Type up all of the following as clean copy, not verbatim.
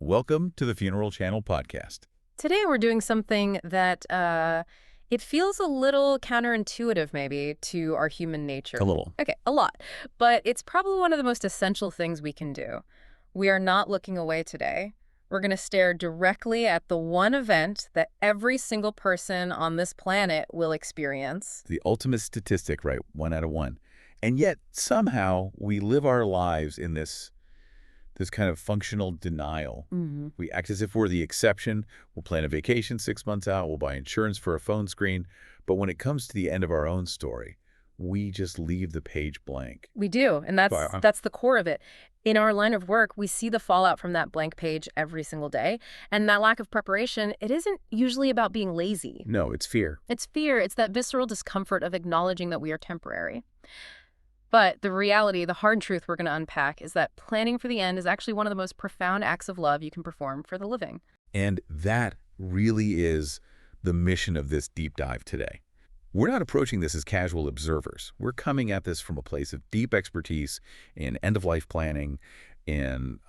Welcome to the Funeral Channel podcast. Today we're doing something that it feels a little counterintuitive maybe to our human A nature. little. Okay, a lot. But it's probably one of the most essential things we can do. We are not looking away today. We're going to stare directly at the one event that every single person on this planet will experience. The ultimate statistic, right? 1 out of 1. And yet, somehow, we live our lives in this kind of functional denial. We act as if we're the exception. We'll plan a vacation 6 months out. We'll buy insurance for a phone screen. But when it comes to the end of our own story, we just leave the page blank. We do, and that's the core of it. In our line of work, we see the fallout from that blank page every single day. And that lack of preparation, it isn't usually about being lazy. No, it's fear. It's fear. It's that visceral discomfort of acknowledging that we are temporary. But the reality, the hard truth we're going to unpack is that planning for the end is actually one of the most profound acts of love you can perform for the living. And that really is the mission of this deep dive today. We're not approaching this as casual observers. We're coming at this from a place of deep expertise in end-of-life planning, in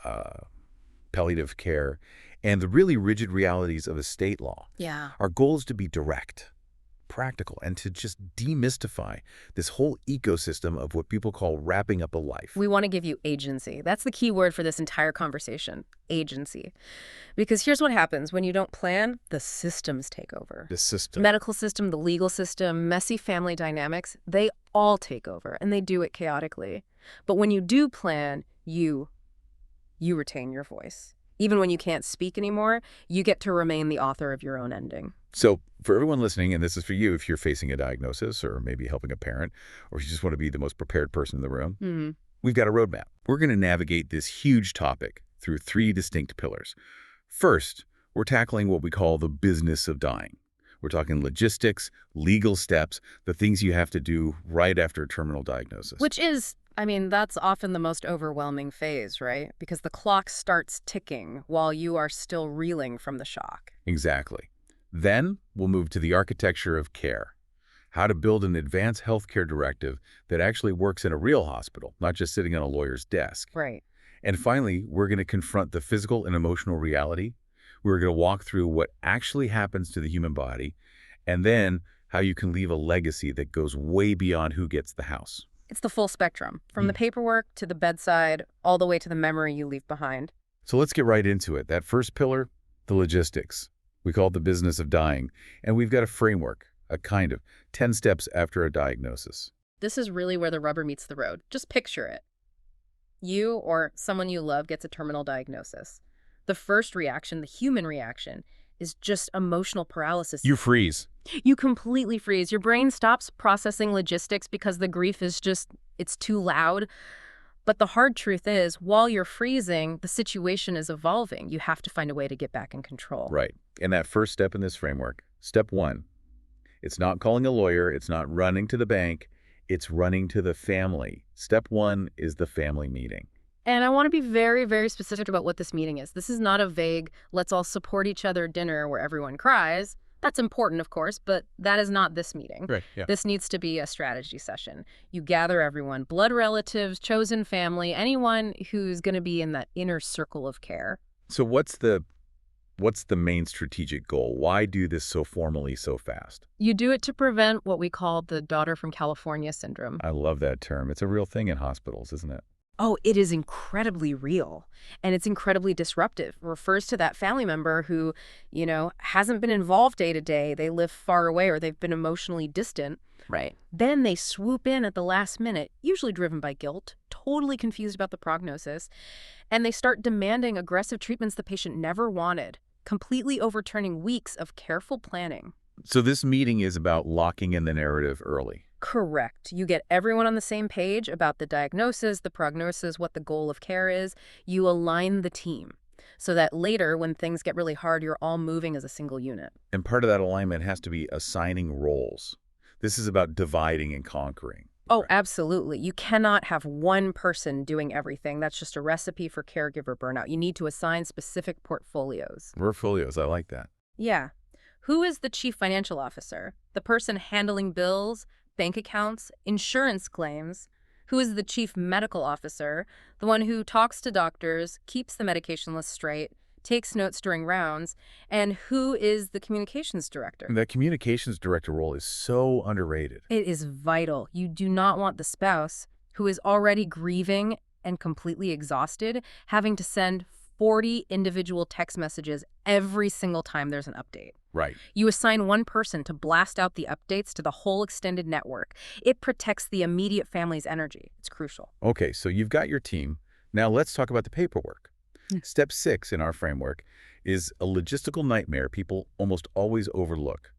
palliative care, and the really rigid realities of estate law. Yeah. Our goal is to be direct, practical, and to just demystify this whole ecosystem of what people call wrapping up a life. We want to give you agency. That's the key word for this entire conversation, agency. Because here's what happens. When you don't plan, the systems take over. The system. Medical system, the legal system, messy family dynamics, they all take over, and they do it chaotically. But when you do plan, you retain your voice. Even when you can't speak anymore, you get to remain the author of your own ending. So for everyone listening, and this is for you if you're facing a diagnosis or maybe helping a parent, or you just want to be the most prepared person in the room, we've got a roadmap. We're going to navigate this huge topic through 3 distinct pillars. First, we're tackling what we call the business of dying. We're talking logistics, legal steps, the things you have to do right after a terminal diagnosis. Which is, that's often the most overwhelming phase, right? Because the clock starts ticking while you are still reeling from the shock. Exactly. Then we'll move to the architecture of care, how to build an advanced healthcare directive that actually works in a real hospital, not just sitting on a lawyer's desk. Right. And finally, we're going to confront the physical and emotional reality. We're going to walk through what actually happens to the human body, and then how you can leave a legacy that goes way beyond who gets the house. It's the full spectrum, from the paperwork to the bedside, all the way to the memory you leave behind. So let's get right into it. That first pillar, the logistics. We call it the business of dying, and we've got a framework, a kind of 10 steps after a diagnosis. This is really where the rubber meets the road. Just picture it. You or someone you love gets a terminal diagnosis. The first reaction, the human reaction, is just emotional paralysis. You freeze. You completely freeze. Your brain stops processing logistics because the grief is it's too loud. But the hard truth is, while you're freezing, the situation is evolving. You have to find a way to get back in control. Right. And that first step in this framework, step 1, it's not calling a lawyer, it's not running to the bank, it's running to the family. Step 1 is the family meeting. And I want to be very, very specific about what this meeting is. This is not a vague, let's all support each other dinner where everyone cries. That's important, of course, but that is not this meeting. Right, yeah. This needs to be a strategy session. You gather everyone, blood relatives, chosen family, anyone who's going to be in that inner circle of care. So what's the main strategic goal? Why do this so formally, so fast? You do it to prevent what we call the daughter from California syndrome. I love that term. It's a real thing in hospitals, isn't it? Oh, it is incredibly real, and it's incredibly disruptive. It refers to that family member who, hasn't been involved day to day. They live far away or they've been emotionally distant. Right. Then they swoop in at the last minute, usually driven by guilt, totally confused about the prognosis, and they start demanding aggressive treatments the patient never wanted, completely overturning weeks of careful planning. So this meeting is about locking in the narrative early. Correct. You get everyone on the same page about the diagnosis, the prognosis, what the goal of care is. You align the team so that later, when things get really hard, you're all moving as a single unit. And part of that alignment has to be assigning roles. This is about dividing and conquering. Oh, absolutely. You cannot have one person doing everything. That's just a recipe for caregiver burnout. You need to assign specific portfolios. Portfolios, I like that. Yeah. Who is the chief financial officer? The person handling bills, bank accounts, insurance claims? Who is the chief medical officer? The one who talks to doctors, keeps the medication list straight, takes notes during rounds, and who is the communications director. The communications director role is so underrated. It is vital. You do not want the spouse, who is already grieving and completely exhausted, having to send 40 individual text messages every single time there's an update. Right. You assign one person to blast out the updates to the whole extended network. It protects the immediate family's energy. It's crucial. Okay, so you've got your team. Now let's talk about the paperwork. Step 6 in our framework is a logistical nightmare people almost always overlook: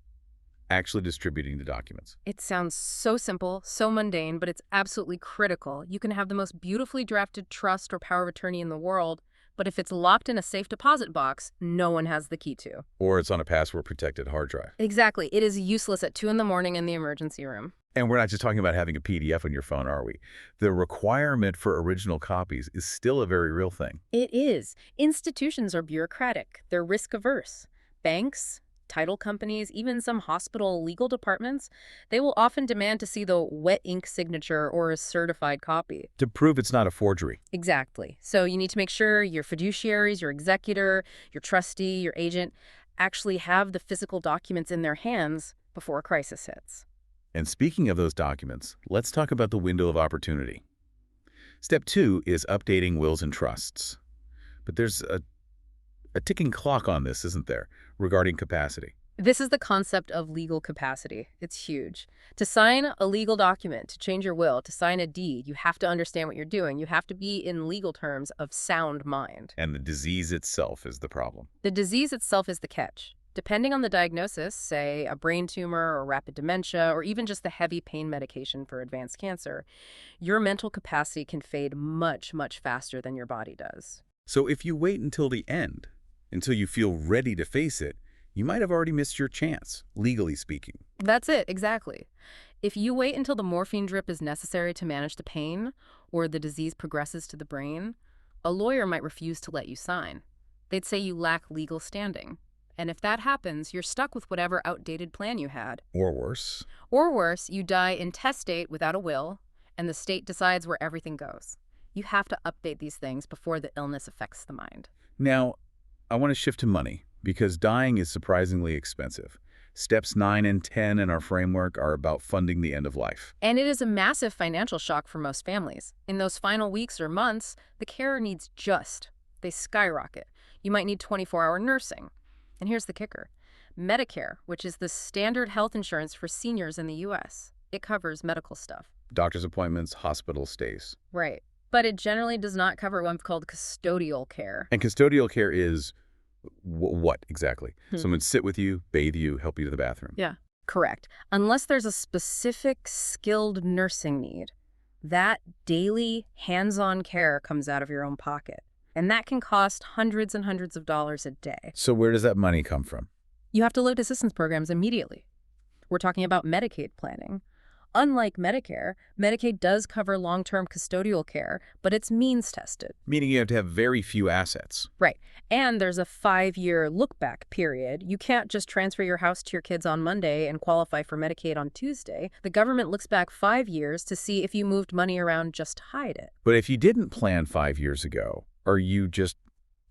actually distributing the documents. It sounds so simple, so mundane, but it's absolutely critical. You can have the most beautifully drafted trust or power of attorney in the world, but if it's locked in a safe deposit box, no one has the key to. Or it's on a password-protected hard drive. Exactly. It is useless at 2 in the morning in the emergency room. And we're not just talking about having a PDF on your phone, are we? The requirement for original copies is still a very real thing. It is. Institutions are bureaucratic. They're risk-averse. Banks, title companies, even some hospital legal departments, they will often demand to see the wet ink signature or a certified copy. To prove it's not a forgery. Exactly. So you need to make sure your fiduciaries, your executor, your trustee, your agent actually have the physical documents in their hands before a crisis hits. And speaking of those documents, let's talk about the window of opportunity. Step 2 is updating wills and trusts. But there's a ticking clock on this, isn't there, regarding capacity? This is the concept of legal capacity. It's huge. To sign a legal document, to change your will, to sign a deed, you have to understand what you're doing. You have to be, in legal terms, of sound mind. And the disease itself is the problem. The disease itself is the catch. Depending on the diagnosis, say a brain tumor or rapid dementia, or even just the heavy pain medication for advanced cancer, your mental capacity can fade much, much faster than your body does. So if you wait until the end, until you feel ready to face it, you might have already missed your chance, legally speaking. That's it, exactly. If you wait until the morphine drip is necessary to manage the pain, or the disease progresses to the brain, a lawyer might refuse to let you sign. They'd say you lack legal standing. And if that happens, you're stuck with whatever outdated plan you had. Or worse. Or worse, you die intestate without a will, and the state decides where everything goes. You have to update these things before the illness affects the mind. Now, I want to shift to money, because dying is surprisingly expensive. Steps 9 and 10 in our framework are about funding the end of life. And it is a massive financial shock for most families. In those final weeks or months, the care needs they skyrocket. You might need 24-hour nursing. And here's the kicker. Medicare, which is the standard health insurance for seniors in the U.S., it covers medical stuff. Doctor's appointments, hospital stays. Right. But it generally does not cover what's called custodial care. And custodial care is what exactly? Someone sit with you, bathe you, help you to the bathroom. Yeah. Correct. Unless there's a specific skilled nursing need, that daily hands-on care comes out of your own pocket. And that can cost hundreds and hundreds of dollars a day. So where does that money come from? You have to load assistance programs immediately. We're talking about Medicaid planning. Unlike Medicare, Medicaid does cover long-term custodial care, but it's means-tested. Meaning you have to have very few assets. Right. And there's a 5-year look-back period. You can't just transfer your house to your kids on Monday and qualify for Medicaid on Tuesday. The government looks back 5 years to see if you moved money around just to hide it. But if you didn't plan 5 years ago, are you just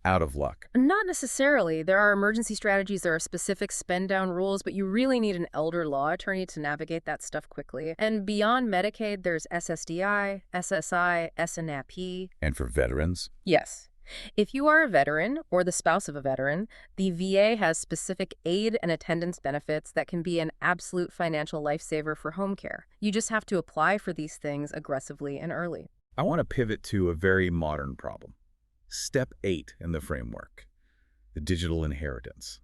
out of luck? Not necessarily. There are emergency strategies, there are specific spend-down rules, but you really need an elder law attorney to navigate that stuff quickly. And beyond Medicaid, there's SSDI, SSI, SNAP. And for veterans? Yes. If you are a veteran or the spouse of a veteran, the VA has specific aid and attendance benefits that can be an absolute financial lifesaver for home care. You just have to apply for these things aggressively and early. I want to pivot to a very modern problem. Step 8 in the framework, the digital inheritance.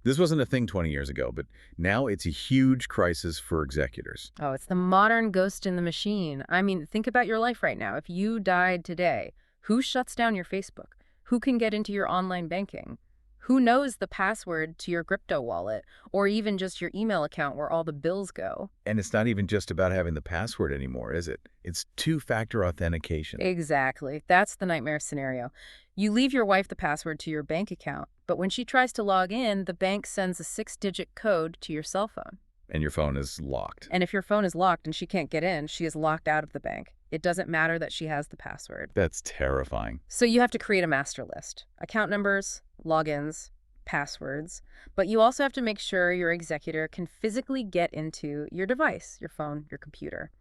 This wasn't a thing 20 years ago, but now it's a huge crisis for executors. Oh, it's the modern ghost in the machine. I mean, think about your life right now. If you died today, who shuts down your Facebook? Who can get into your online banking? Who knows the password to your crypto wallet, or even just your email account where all the bills go? And it's not even just about having the password anymore, is it? It's two-factor authentication. Exactly. That's the nightmare scenario. You leave your wife the password to your bank account, but when she tries to log in, the bank sends a 6-digit code to your cell phone. And your phone is locked. And if your phone is locked and she can't get in, she is locked out of the bank. It doesn't matter that she has the password. That's terrifying. So you have to create a master list. Account numbers, logins, passwords, but you also have to make sure your executor can physically get into your device, your phone, your computer.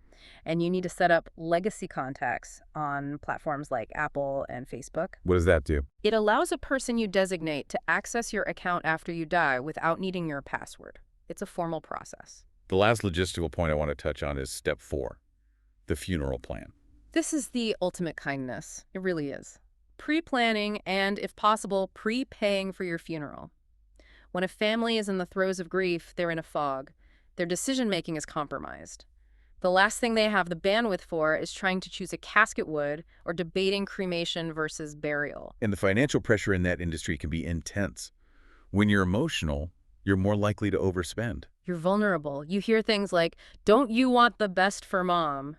And you need to set up legacy contacts on platforms like Apple and Facebook. What does that do? It allows a person you designate to access your account after you die without needing your password. It's a formal process. The last logistical point I want to touch on is step 4, the funeral plan. This is the ultimate kindness. It really is. Pre-planning and, if possible, prepaying for your funeral. When a family is in the throes of grief, they're in a fog. Their decision-making is compromised. The last thing they have the bandwidth for is trying to choose a casket wood or debating cremation versus burial. And the financial pressure in that industry can be intense. When you're emotional, you're more likely to overspend. You're vulnerable. You hear things like, "Don't you want the best for mom?"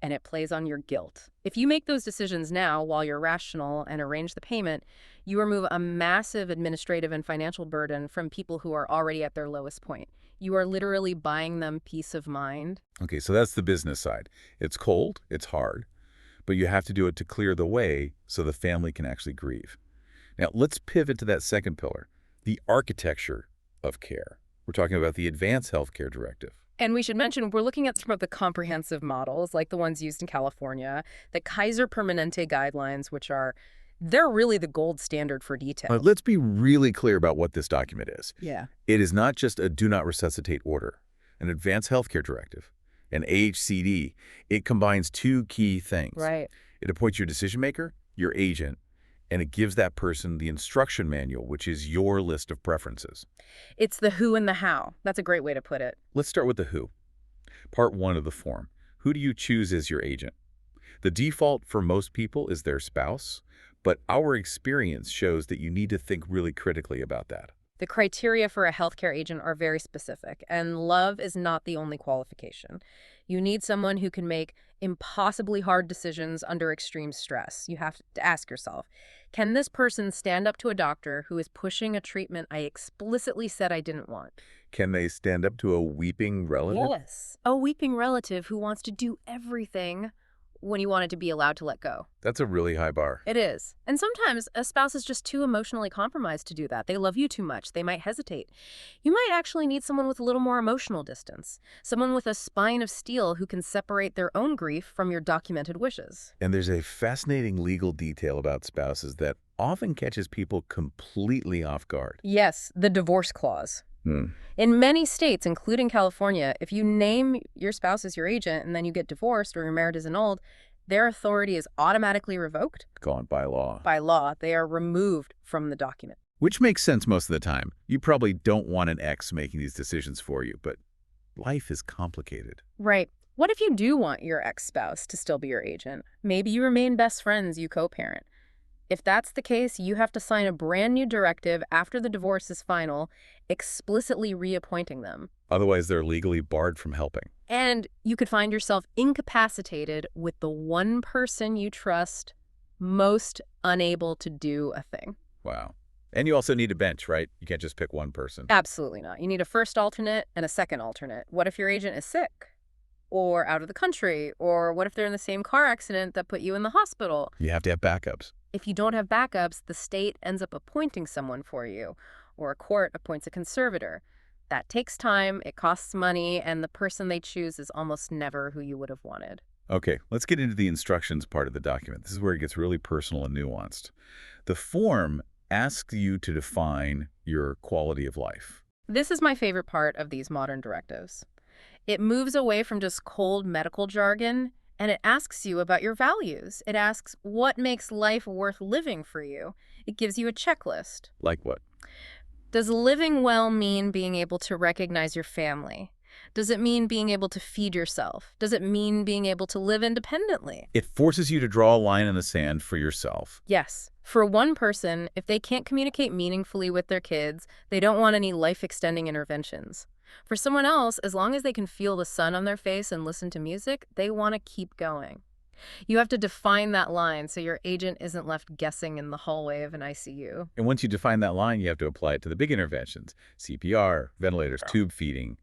And it plays on your guilt. If you make those decisions now while you're rational and arrange the payment, you remove a massive administrative and financial burden from people who are already at their lowest point. You are literally buying them peace of mind. Okay, so that's the business side. It's cold, it's hard, but you have to do it to clear the way so the family can actually grieve. Now, let's pivot to that second pillar, the architecture of care. We're talking about the Advanced Healthcare Directive. And we should mention, we're looking at some of the comprehensive models, like the ones used in California, the Kaiser Permanente guidelines, they're really the gold standard for detail. Let's be really clear about what this document is. Yeah. It is not just a do not resuscitate order, an Advanced Healthcare Directive, an AHCD. It combines 2 key things. Right. It appoints your decision maker, your agent, and it gives that person the instruction manual, which is your list of preferences. It's the who and the how. That's a great way to put it. Let's start with the who. Part 1 of the form. Who do you choose as your agent? The default for most people is their spouse, but our experience shows that you need to think really critically about that. The criteria for a healthcare agent are very specific, and love is not the only qualification. You need someone who can make impossibly hard decisions under extreme stress. You have to ask yourself, can this person stand up to a doctor who is pushing a treatment I explicitly said I didn't want? Can they stand up to a weeping relative? Yes, a weeping relative who wants to do everything when you want it to be allowed to let go. That's a really high bar. It is. And sometimes a spouse is just too emotionally compromised to do that. They love you too much. They might hesitate. You might actually need someone with a little more emotional distance, someone with a spine of steel who can separate their own grief from your documented wishes. And there's a fascinating legal detail about spouses that often catches people completely off guard. Yes, the divorce clause. In many states, including California, if you name your spouse as your agent and then you get divorced or your marriage is annulled, their authority is automatically revoked. Gone by law. By law, they are removed from the document. Which makes sense most of the time. You probably don't want an ex making these decisions for you, but life is complicated. Right. What if you do want your ex-spouse to still be your agent? Maybe you remain best friends, you co-parent. If that's the case, you have to sign a brand new directive after the divorce is final, explicitly reappointing them. Otherwise, they're legally barred from helping. And you could find yourself incapacitated with the one person you trust most unable to do a thing. Wow. And you also need a bench, right? You can't just pick one person. Absolutely not. You need a first alternate and a second alternate. What if your agent is sick? Or out of the country? Or what if they're in the same car accident that put you in the hospital? You have to have backups. If you don't have backups, the state ends up appointing someone for you, or a court appoints a conservator. That takes time, it costs money, and the person they choose is almost never who you would have wanted. Okay, let's get into the instructions part of the document. This is where it gets really personal and nuanced. The form asks you to define your quality of life. This is my favorite part of these modern directives. It moves away from just cold medical jargon, and it asks you about your values. It asks what makes life worth living for you. It gives you a checklist. Like what? Does living well mean being able to recognize your family? Does it mean being able to feed yourself? Does it mean being able to live independently? It forces you to draw a line in the sand for yourself. Yes. For one person, if they can't communicate meaningfully with their kids, they don't want any life-extending interventions. For someone else, as long as they can feel the sun on their face and listen to music, they want to keep going. You have to define that line so your agent isn't left guessing in the hallway of an ICU. And once you define that line, you have to apply it to the big interventions: CPR, ventilators, tube feeding,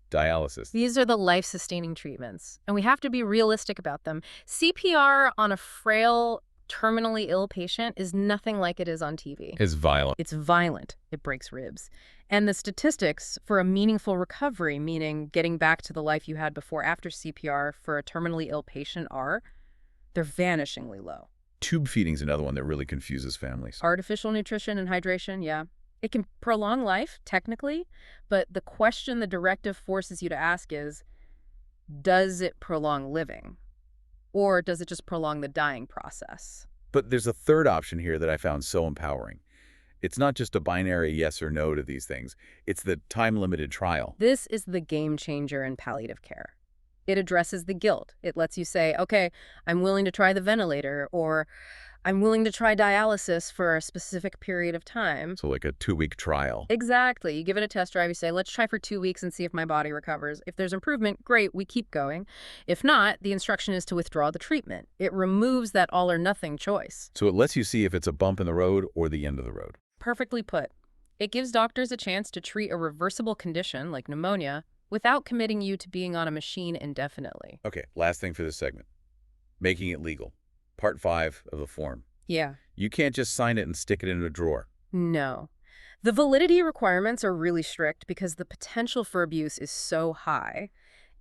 dialysis. These are the life-sustaining treatments, and we have to be realistic about them. CPR on a frail terminally ill patient is nothing like it is on TV. It's violent. It's violent. It breaks ribs. And the statistics for a meaningful recovery, meaning getting back to the life you had before after CPR for a terminally ill patient they're vanishingly low. Tube feeding's another one that really confuses families. Artificial nutrition and hydration, yeah. It can prolong life, technically, but the question the directive forces you to ask is, does it prolong living? Or does it just prolong the dying process? But there's a third option here that I found so empowering. It's not just a binary yes or no to these things. It's the time-limited trial. This is the game changer in palliative care. It addresses the guilt. It lets you say, okay, I'm willing to try the ventilator, or I'm willing to try dialysis for a specific period of time. So like a 2-week trial. Exactly. You give it a test drive. You say, let's try for 2 weeks and see if my body recovers. If there's improvement, great, we keep going. If not, the instruction is to withdraw the treatment. It removes that all or nothing choice. So it lets you see if it's a bump in the road or the end of the road. Perfectly put. It gives doctors a chance to treat a reversible condition like pneumonia without committing you to being on a machine indefinitely. Okay, last thing for this segment. Making it legal. Part 5 of the form. Yeah. You can't just sign it and stick it in a drawer. No. The validity requirements are really strict because the potential for abuse is so high.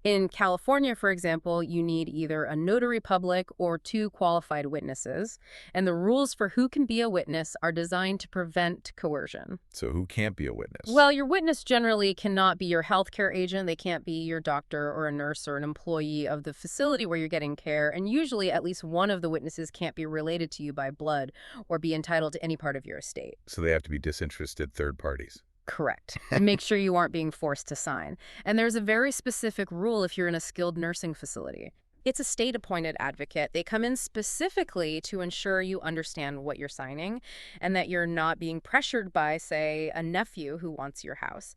In California, for example, you need either a notary public or 2 qualified witnesses, and the rules for who can be a witness are designed to prevent coercion. So who can't be a witness? Well, your witness generally cannot be your healthcare agent. They can't be your doctor or a nurse or an employee of the facility where you're getting care, and usually at least one of the witnesses can't be related to you by blood or be entitled to any part of your estate. So they have to be disinterested third parties. Correct. And make sure you aren't being forced to sign. And there's a very specific rule if you're in a skilled nursing facility. It's a state-appointed advocate. They come in specifically to ensure you understand what you're signing and that you're not being pressured by, say, a nephew who wants your house.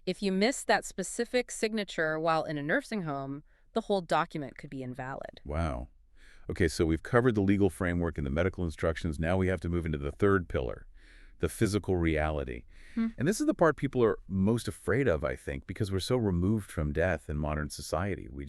If you miss that specific signature while in a nursing home, the whole document could be invalid. Wow. Okay, so we've covered the legal framework and the medical instructions. Now we have to move into the third pillar, the physical reality. And this is the part people are most afraid of, I think, because we're so removed from death in modern society. We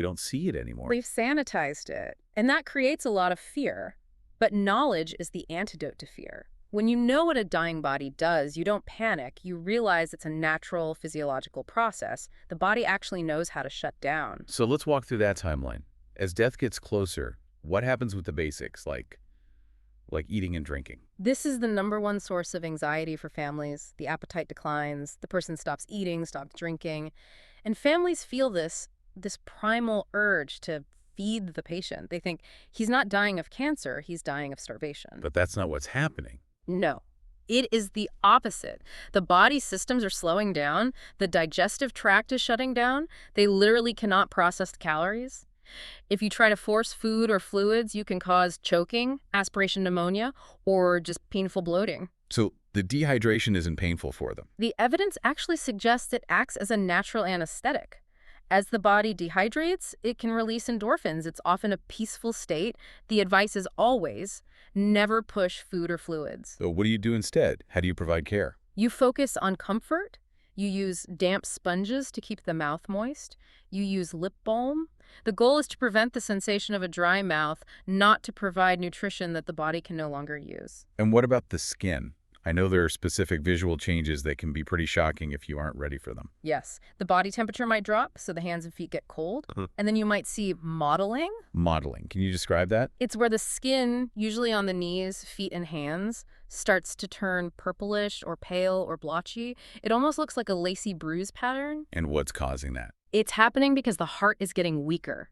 don't see it anymore. We've sanitized it, and that creates a lot of fear. But knowledge is the antidote to fear. When you know what a dying body does, you don't panic. You realize it's a natural physiological process. The body actually knows how to shut down. So let's walk through that timeline. As death gets closer, what happens with the basics, like eating and drinking? This is the #1 source of anxiety for families. The appetite declines, the person stops eating, stops drinking, and families feel this primal urge to feed the patient. They think he's not dying of cancer, he's dying of starvation. But that's not what's happening. No. It is the opposite. The body systems are slowing down, the digestive tract is shutting down, they literally cannot process the calories. If you try to force food or fluids, you can cause choking, aspiration pneumonia, or just painful bloating. So the dehydration isn't painful for them. The evidence actually suggests it acts as a natural anesthetic. As the body dehydrates, it can release endorphins. It's often a peaceful state. The advice is always never push food or fluids. So what do you do instead? How do you provide care? You focus on comfort. You use damp sponges to keep the mouth moist. You use lip balm. The goal is to prevent the sensation of a dry mouth, not to provide nutrition that the body can no longer use. And what about the skin? I know there are specific visual changes that can be pretty shocking if you aren't ready for them. Yes. The body temperature might drop, so the hands and feet get cold. And then you might see mottling. Mottling. Can you describe that? It's where the skin, usually on the knees, feet, and hands, starts to turn purplish or pale or blotchy. It almost looks like a lacy bruise pattern. And what's causing that? It's happening because the heart is getting weaker.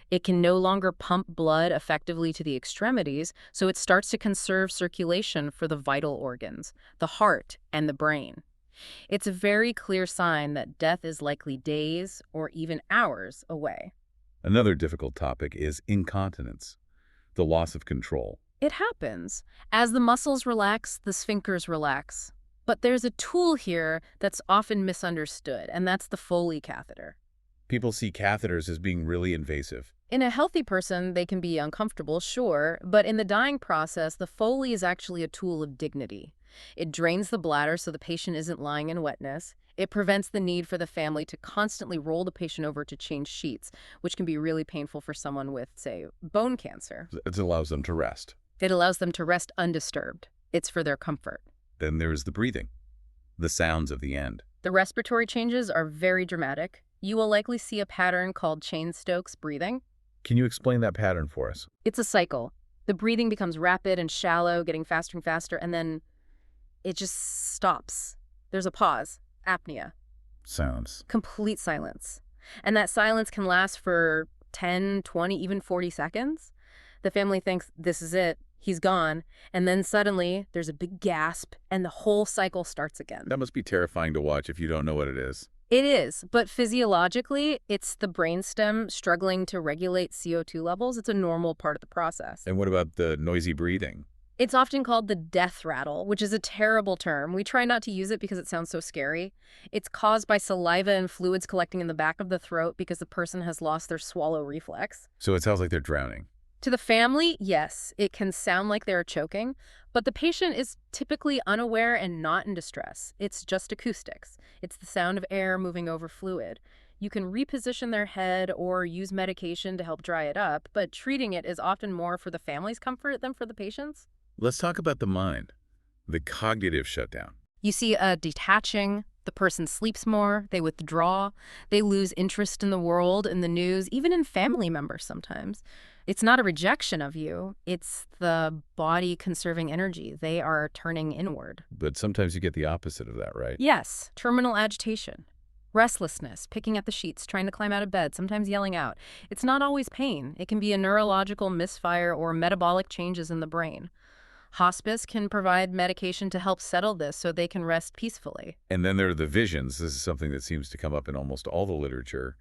It can no longer pump blood effectively to the extremities, so it starts to conserve circulation for the vital organs, the heart and the brain. It's a very clear sign that death is likely days or even hours away. Another difficult topic is incontinence, the loss of control. It happens. As the muscles relax, the sphincters relax. But there's a tool here that's often misunderstood, and that's the Foley catheter. People see catheters as being really invasive. In a healthy person, they can be uncomfortable, sure, but in the dying process, the Foley is actually a tool of dignity. It drains the bladder so the patient isn't lying in wetness. It prevents the need for the family to constantly roll the patient over to change sheets, which can be really painful for someone with, say, bone cancer. It allows them to rest. It allows them to rest undisturbed. It's for their comfort. Then there's the breathing, the sounds of the end. The respiratory changes are very dramatic. You will likely see a pattern called Cheyne-Stokes breathing. Can you explain that pattern for us? It's a cycle. The breathing becomes rapid and shallow, getting faster and faster, and then it just stops. There's a pause. Apnea. Sounds. Complete silence. And that silence can last for 10, 20, even 40 seconds. The family thinks this is it. He's gone. And then suddenly there's a big gasp and the whole cycle starts again. That must be terrifying to watch if you don't know what it is. It is, but physiologically, it's the brainstem struggling to regulate CO2 levels. It's a normal part of the process. And what about the noisy breathing? It's often called the death rattle, which is a terrible term. We try not to use it because it sounds so scary. It's caused by saliva and fluids collecting in the back of the throat because the person has lost their swallow reflex. So it sounds like they're drowning. To the family, yes, it can sound like they're choking, but the patient is typically unaware and not in distress. It's just acoustics. It's the sound of air moving over fluid. You can reposition their head or use medication to help dry it up, but treating it is often more for the family's comfort than for the patient's. Let's talk about the mind, the cognitive shutdown. You see a detaching, the person sleeps more, they withdraw, they lose interest in the world, in the news, even in family members sometimes. It's not a rejection of you, it's the body conserving energy. They are turning inward. But sometimes you get the opposite of that, right? Yes, terminal agitation. Restlessness, picking at the sheets, trying to climb out of bed, sometimes yelling out. It's not always pain. It can be a neurological misfire or metabolic changes in the brain. Hospice can provide medication to help settle this so they can rest peacefully. And then there are the visions. This is something that seems to come up in almost all the literature,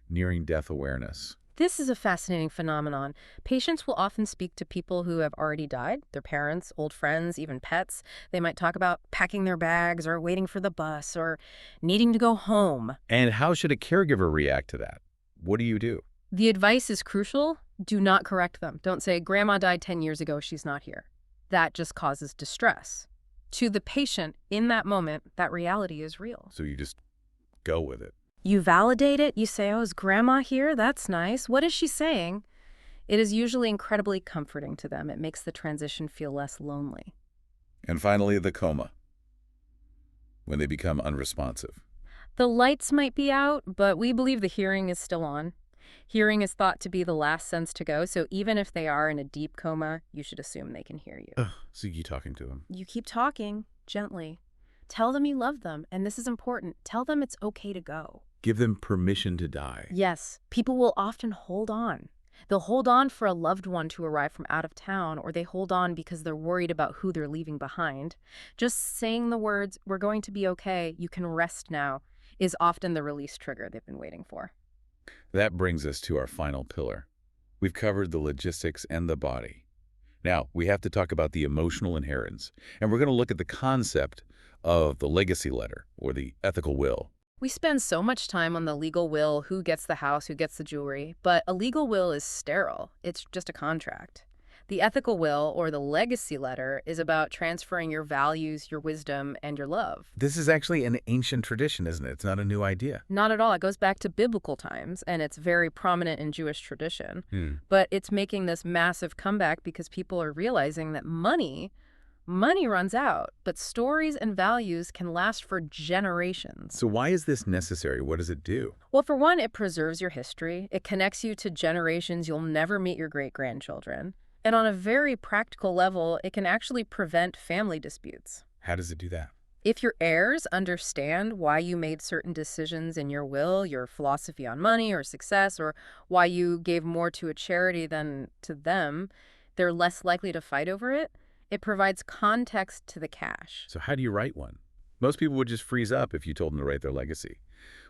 nearing death awareness. This is a fascinating phenomenon. Patients will often speak to people who have already died, their parents, old friends, even pets. They might talk about packing their bags or waiting for the bus or needing to go home. And how should a caregiver react to that? What do you do? The advice is crucial. Do not correct them. Don't say, "Grandma died 10 years ago, she's not here." That just causes distress. To the patient, in that moment, that reality is real. So you just go with it. You validate it. You say, "Oh, is Grandma here? That's nice. What is she saying?" It is usually incredibly comforting to them. It makes the transition feel less lonely. And finally, the coma, when they become unresponsive. The lights might be out, but we believe the hearing is still on. Hearing is thought to be the last sense to go, so even if they are in a deep coma, you should assume they can hear you. So you keep talking to them. You keep talking, gently. Tell them you love them, and this is important. Tell them it's okay to go. Give them permission to die. Yes, people will often hold on. They'll hold on for a loved one to arrive from out of town, or they hold on because they're worried about who they're leaving behind. Just saying the words, "We're going to be okay, you can rest now," is often the release trigger they've been waiting for. That brings us to our final pillar. We've covered the logistics and the body. Now, we have to talk about the emotional inheritance, and we're going to look at the concept of the legacy letter or the ethical will. We spend so much time on the legal will, who gets the house, who gets the jewelry, but a legal will is sterile. It's just a contract. The ethical will, or the legacy letter, is about transferring your values, your wisdom, and your love. This is actually an ancient tradition, isn't it? It's not a new idea. Not at all. It goes back to biblical times, and it's very prominent in Jewish tradition. But it's making this massive comeback because people are realizing that money runs out, but stories and values can last for generations. So why is this necessary? What does it do? Well, for one, it preserves your history. It connects you to generations you'll never meet your great-grandchildren. And on a very practical level, it can actually prevent family disputes. How does it do that? If your heirs understand why you made certain decisions in your will, your philosophy on money or success, or why you gave more to a charity than to them, they're less likely to fight over it. It provides context to the cash. So how do you write one? Most people would just freeze up if you told them to write their legacy.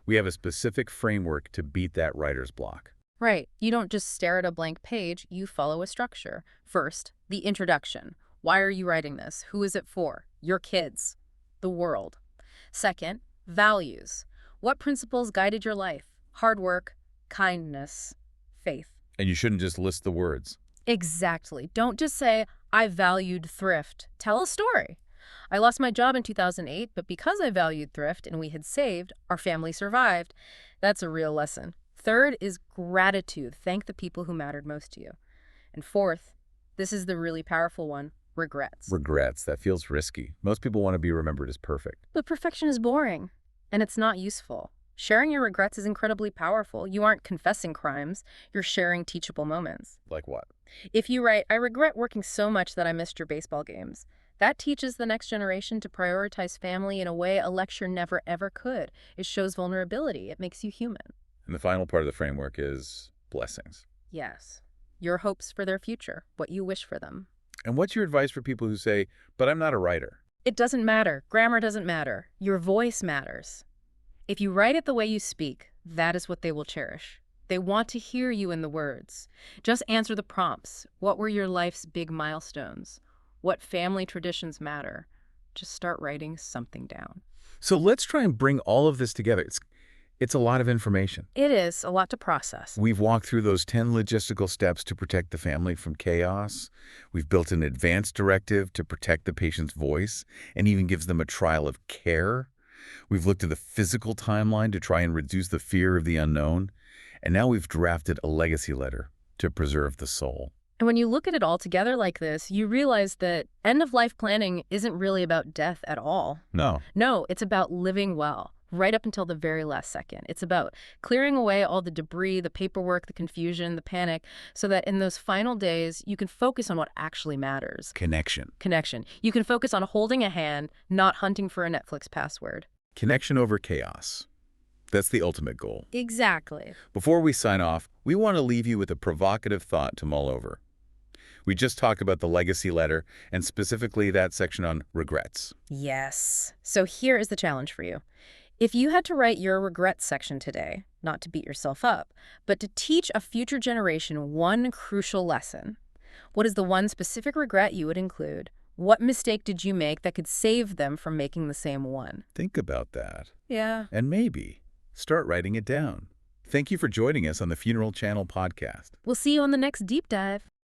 We have a specific framework to beat that writer's block. Right. You don't just stare at a blank page, you follow a structure. First, the introduction. Why are you writing this? Who is it for? Your kids. The world. Second, values. What principles guided your life? Hard work, kindness, faith. And you shouldn't just list the words. Exactly. Don't just say, I valued thrift. Tell a story. I lost my job in 2008, but because I valued thrift and we had saved, our family survived. That's a real lesson. Third is gratitude. Thank the people who mattered most to you. And fourth, this is the really powerful one, regrets. Regrets. That feels risky. Most people want to be remembered as perfect. But perfection is boring, and it's not useful. Sharing your regrets is incredibly powerful. You aren't confessing crimes. You're sharing teachable moments. Like what? If you write, I regret working so much that I missed your baseball games, that teaches the next generation to prioritize family in a way a lecture never ever could. It shows vulnerability. It makes you human. And the final part of the framework is blessings. Yes. Your hopes for their future, what you wish for them. And what's your advice for people who say, but I'm not a writer? It doesn't matter. Grammar doesn't matter. Your voice matters. If you write it the way you speak, that is what they will cherish. They want to hear you in the words. Just answer the prompts. What were your life's big milestones? What family traditions matter? Just start writing something down. So let's try and bring all of this together. It's a lot of information. It is a lot to process. We've walked through those 10 logistical steps to protect the family from chaos. We've built an advance directive to protect the patient's voice and even gives them a trial of care. We've looked at the physical timeline to try and reduce the fear of the unknown. And now we've drafted a legacy letter to preserve the soul. And when you look at it all together like this, you realize that end-of-life planning isn't really about death at all. No. No, it's about living well, right up until the very last second. It's about clearing away all the debris, the paperwork, the confusion, the panic, so that in those final days, you can focus on what actually matters. Connection. Connection. You can focus on holding a hand, not hunting for a Netflix password. Connection over chaos. That's the ultimate goal. Exactly. Before we sign off, we want to leave you with a provocative thought to mull over. We just talked about the legacy letter, and specifically that section on regrets. Yes. So here is the challenge for you. If you had to write your regrets section today, not to beat yourself up, but to teach a future generation one crucial lesson, what is the one specific regret you would include? What mistake did you make that could save them from making the same one? Think about that. Yeah. And maybe start writing it down. Thank you for joining us on the Funeral Channel podcast. We'll see you on the next deep dive.